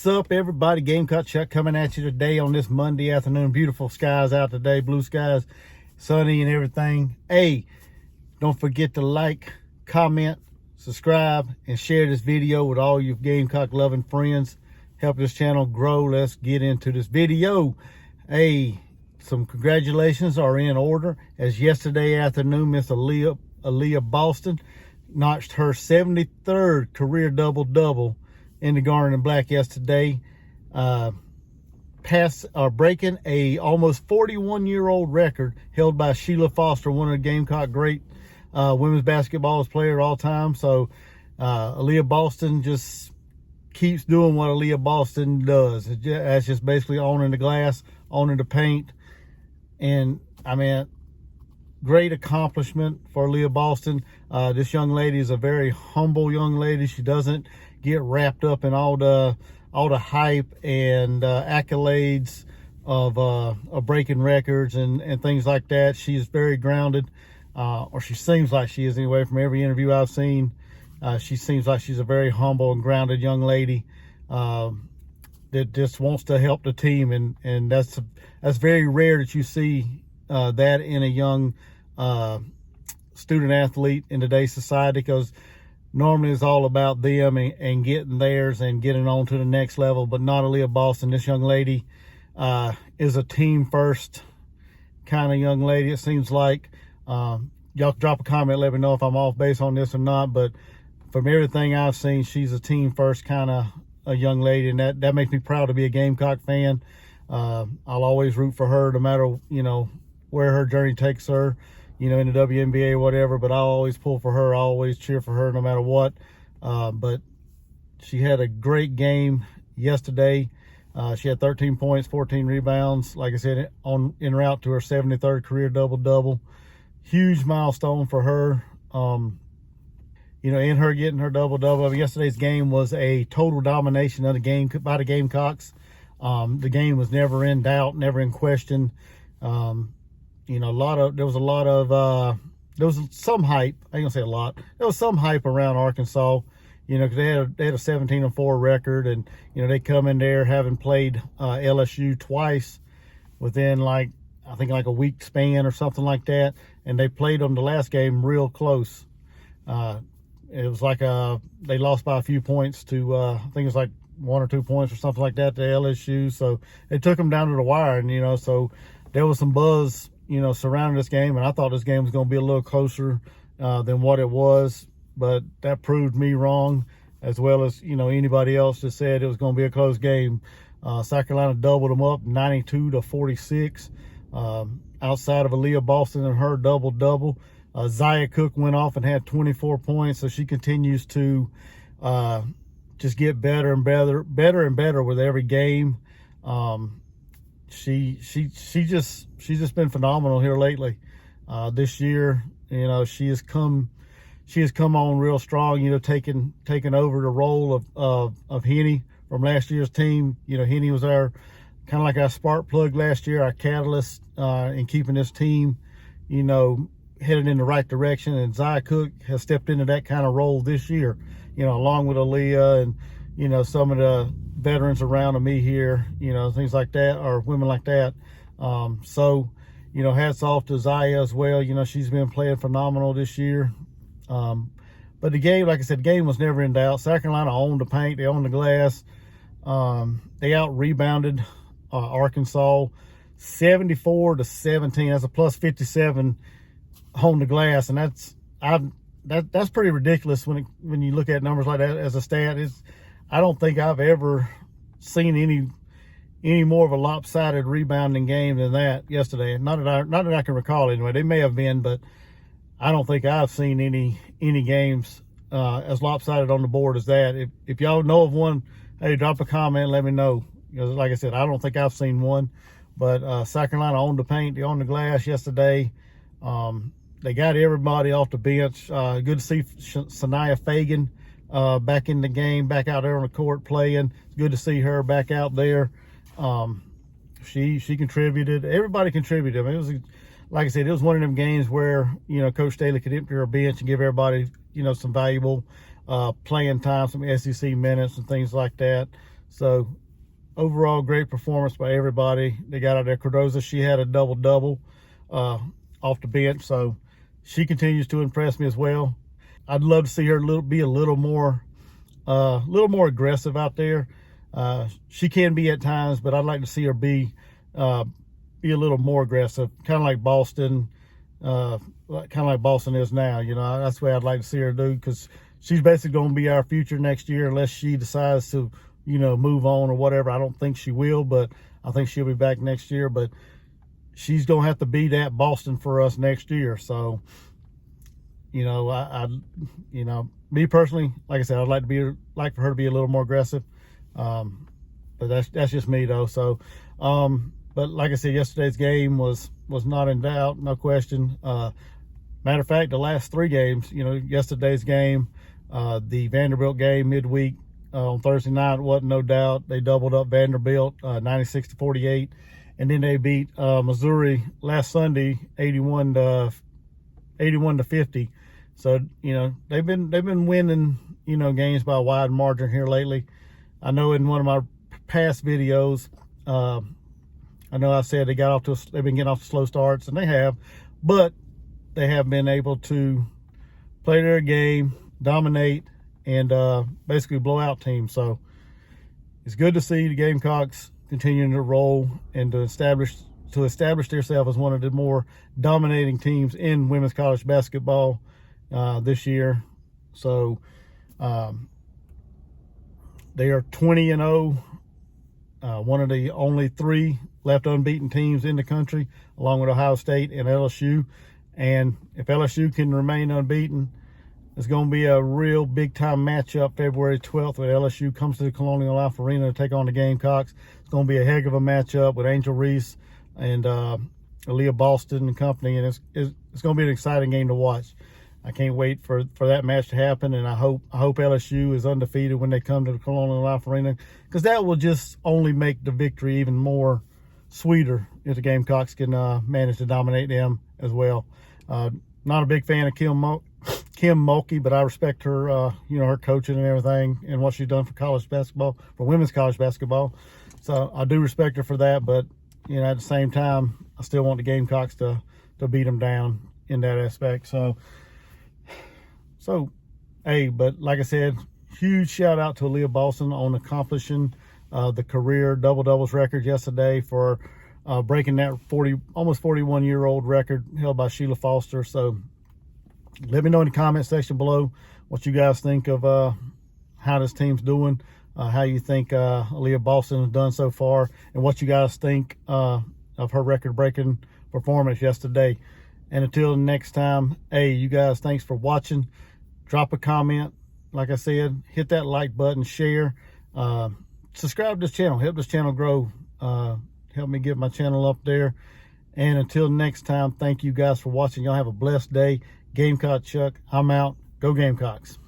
What's up, everybody? Gamecock Chuck coming at you today on this Monday afternoon. Beautiful skies out today, blue skies, sunny and everything. Hey, don't forget to like, comment, subscribe, and share this video with all you Gamecock loving friends. Help this channel grow. Let's get into this video. Hey, some congratulations are in order, as yesterday afternoon Miss Aliyah Boston notched her 73rd career double-double in the garnet and black yesterday, breaking a almost 41-year-old record held by Sheila Fosters, one of the Gamecock great women's basketball player all time. So Aliyah Boston just keeps doing what Aliyah Boston does. That's just basically owning the glass, owning the paint, and I mean, great accomplishment for Aliyah Boston. This young lady is a very humble young lady. She doesn't get wrapped up in all the hype and accolades of breaking records and things like that. She's very grounded, or she seems like she is anyway. From every interview I've seen, she seems like she's a very humble and grounded young lady that just wants to help the team, and that's very rare that you see that in a young student athlete in today's society, because normally it's all about them and getting theirs and getting on to the next level, but not Aliyah Boston. This young lady is a team first kind of young lady. It seems like y'all can drop a comment, let me know if I'm off base on this or not, but from everything I've seen, she's a team first kind of a young lady, and that makes me proud to be a Gamecock fan. I'll always root for her, no matter where her journey takes her, in the WNBA or whatever, but I'll always pull for her. I'll always cheer for her no matter what. But she had a great game yesterday. She had 13 points, 14 rebounds. Like I said, en route to her 73rd career double-double. Huge milestone for her. In her getting her double-double. Yesterday's game was a total domination of the game by the Gamecocks. The game was never in doubt, never in question. There was some hype. I ain't gonna say a lot. There was some hype around Arkansas, because they had a 17-4 record, and they come in there having played LSU twice within I think a week span or something like that, and they played them the last game real close. It was they lost by a few points to I think it was like 1 or 2 points or something like that to LSU. So they took them down to the wire, and so there was some buzz surrounding this game, and I thought this game was going to be a little closer than what it was, but that proved me wrong, as well as anybody else that said it was going to be a close game. South Carolina doubled them up 92-46. Outside of Aliyah Boston and her double-double, Zia Cook went off and had 24 points, so she continues to just get better and better with every game. She's just been phenomenal here lately. This year, she has come on real strong. Taking over the role of Henny from last year's team. Henny was our kind of like our spark plug last year, our catalyst in keeping this team, headed in the right direction. And Zia Cook has stepped into that kind of role this year, along with Aliyah and some of the veterans around me here, things like that, or women like that. So hats off to Zia as well. She's been playing phenomenal this year. But the game, like I said, the game was never in doubt. South Carolina owned the paint, they owned the glass. They out rebounded Arkansas 74-17. That's a plus 57 on the glass, and that's pretty ridiculous when you look at numbers like that as a stat. I don't think I've ever seen any more of a lopsided rebounding game than that yesterday. Not that I can recall anyway. They may have been, but I don't think I've seen any games as lopsided on the board as that. If y'all know of one, hey, drop a comment and let me know. Because like I said, I don't think I've seen one. But South Carolina owned the paint, they owned the glass yesterday. They got everybody off the bench. Good to see Sanaya Fagan back in the game, back out there on the court playing. It's good to see her back out there. She contributed. Everybody contributed. I mean, it was, like I said, it was one of them games where Coach Staley could empty her bench and give everybody some valuable playing time, some SEC minutes and things like that. So overall, great performance by everybody. They got out there. Cardoza, she had a double-double off the bench, so she continues to impress me as well. I'd love to see her be a little more aggressive out there. She can be at times, but I'd like to see her be a little more aggressive, kind of like Boston, is now. You know, that's the way I'd like to see her do, because she's basically going to be our future next year, unless she decides to, you know, move on or whatever. I don't think she will, but I think she'll be back next year. But she's going to have to be that Boston for us next year. So, you know, you know, me personally, like I said, I'd like for her to be a little more aggressive. But that's just me though. So, but like I said, yesterday's game was not in doubt, no question. Matter of fact, the last 3 games, you know, yesterday's game, the Vanderbilt game midweek on Thursday night wasn't no doubt. They doubled up Vanderbilt 96-48, and then they beat Missouri last Sunday 81-50. So, you know, they've been winning, you know, games by a wide margin here lately. I know in one of my past videos, I know I said they've been getting off to slow starts, and they have, but they have been able to play their game, dominate, and basically blow out teams. So it's good to see the Gamecocks continuing to roll and to establish themselves as one of the more dominating teams in women's college basketball this year. So they are 20-0, one of the only 3 left unbeaten teams in the country, along with Ohio State and LSU. And if LSU can remain unbeaten, it's going to be a real big-time matchup February 12th when LSU comes to the Colonial Life Arena to take on the Gamecocks. It's going to be a heck of a matchup with Angel Reese and Aliyah Boston and company, and it's going to be an exciting game to watch. I can't wait for that match to happen, and I hope LSU is undefeated when they come to the Colonial Life Arena, because that will just only make the victory even more sweeter if the Gamecocks can manage to dominate them as well. Not a big fan of Kim Mulkey, but I respect her, you know, her coaching and everything and what she's done for college basketball, for women's college basketball. So I do respect her for that, but, you know, at the same time, I still want the Gamecocks to beat them down in that aspect. So, hey, but like I said, huge shout out to Aliyah Boston on accomplishing the career double-doubles record yesterday, for breaking that almost 41-year-old record held by Sheila Fosters. So let me know in the comment section below what you guys think of how this team's doing, how you think Aliyah Boston has done so far, and what you guys think of her record-breaking performance yesterday. And until next time, hey, you guys, thanks for watching. Drop a comment. Like I said, hit that like button, share, subscribe to this channel, help this channel grow, help me get my channel up there. And until next time, thank you guys for watching. Y'all have a blessed day. Gamecock Chuck, I'm out. Go Gamecocks.